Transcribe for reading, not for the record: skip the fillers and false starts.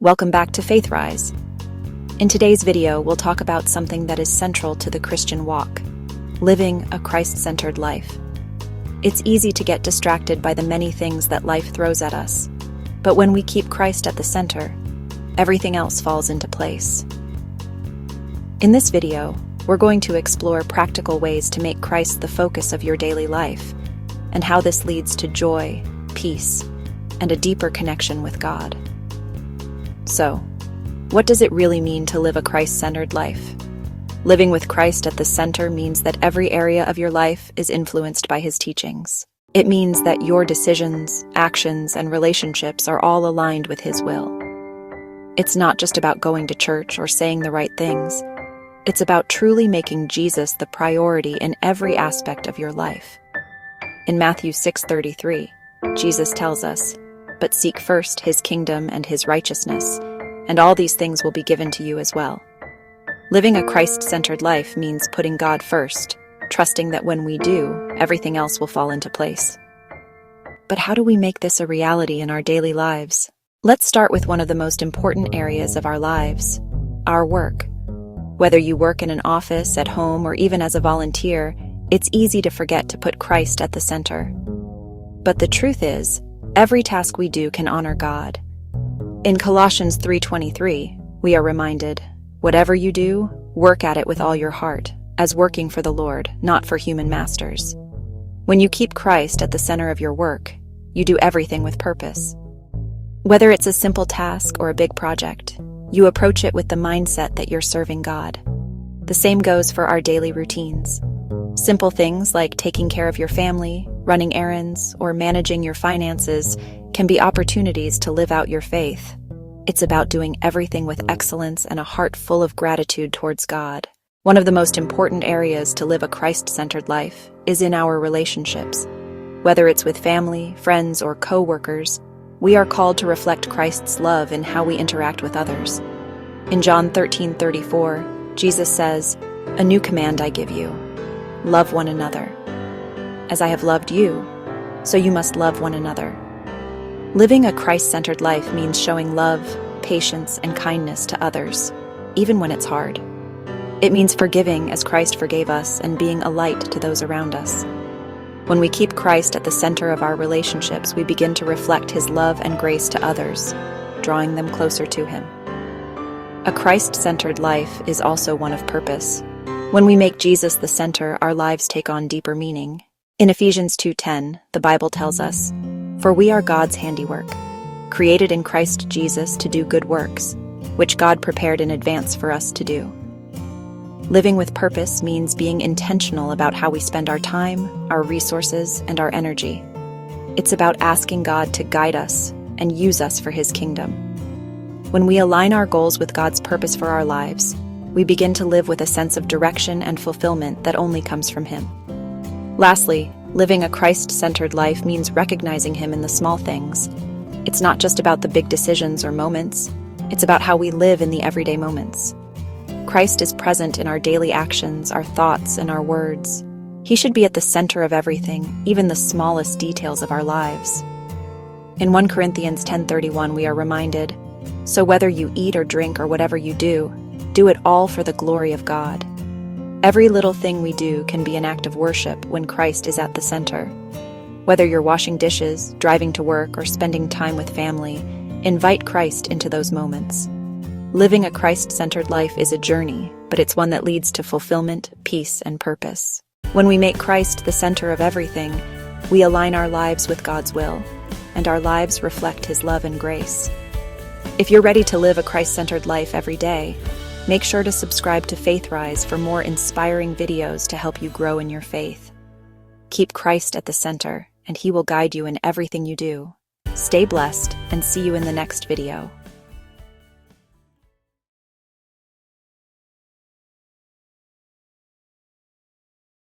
Welcome back to Faith Rise. In today's video, we'll talk about something that is central to the Christian walk: living a Christ-centered life. It's easy to get distracted by the many things that life throws at us, but when we keep Christ at the center, everything else falls into place. In this video, we're going to explore practical ways to make Christ the focus of your daily life, and how this leads to joy, peace, and a deeper connection with God. So, what does it really mean to live a Christ-centered life? Living with Christ at the center means that every area of your life is influenced by His teachings. It means that your decisions, actions, and relationships are all aligned with His will. It's not just about going to church or saying the right things. It's about truly making Jesus the priority in every aspect of your life. In Matthew 6:33, Jesus tells us, "But seek first His kingdom and His righteousness, and all these things will be given to you as well." Living a Christ-centered life means putting God first, trusting that when we do, everything else will fall into place. But how do we make this a reality in our daily lives? Let's start with one of the most important areas of our lives: our work. Whether you work in an office, at home, or even as a volunteer, it's easy to forget to put Christ at the center. But the truth is, every task we do can honor God. In Colossians 3:23, we are reminded, "Whatever you do, work at it with all your heart, as working for the Lord, not for human masters." When you keep Christ at the center of your work, you do everything with purpose. Whether it's a simple task or a big project, you approach it with the mindset that you're serving God. The same goes for our daily routines. Simple things like taking care of your family, running errands, or managing your finances can be opportunities to live out your faith. It's about doing everything with excellence and a heart full of gratitude towards God. One of the most important areas to live a Christ-centered life is in our relationships. Whether it's with family, friends, or co-workers, we are called to reflect Christ's love in how we interact with others. In John 13:34, Jesus says, "A new command I give you: love one another. As I have loved you, so you must love one another." Living a Christ-centered life means showing love, patience, and kindness to others, even when it's hard. It means forgiving as Christ forgave us and being a light to those around us. When we keep Christ at the center of our relationships, we begin to reflect His love and grace to others, drawing them closer to Him. A Christ-centered life is also one of purpose. When we make Jesus the center, our lives take on deeper meaning. In Ephesians 2:10, the Bible tells us, "For we are God's handiwork, created in Christ Jesus to do good works, which God prepared in advance for us to do." Living with purpose means being intentional about how we spend our time, our resources, and our energy. It's about asking God to guide us and use us for His kingdom. When we align our goals with God's purpose for our lives, we begin to live with a sense of direction and fulfillment that only comes from Him. Lastly, living a Christ-centered life means recognizing Him in the small things. It's not just about the big decisions or moments, it's about how we live in the everyday moments. Christ is present in our daily actions, our thoughts, and our words. He should be at the center of everything, even the smallest details of our lives. In 1 Corinthians 10:31, we are reminded, "So whether you eat or drink or whatever you do it all for the glory of God." Every little thing we do can be an act of worship when Christ is at the center. Whether you're washing dishes, driving to work, or spending time with family, invite Christ into those moments. Living a Christ-centered life is a journey, but it's one that leads to fulfillment, peace, and purpose. When we make Christ the center of everything, we align our lives with God's will, and our lives reflect His love and grace. If you're ready to live a Christ-centered life every day, make sure to subscribe to Faith Rise for more inspiring videos to help you grow in your faith. Keep Christ at the center, and He will guide you in everything you do. Stay blessed, and see you in the next video.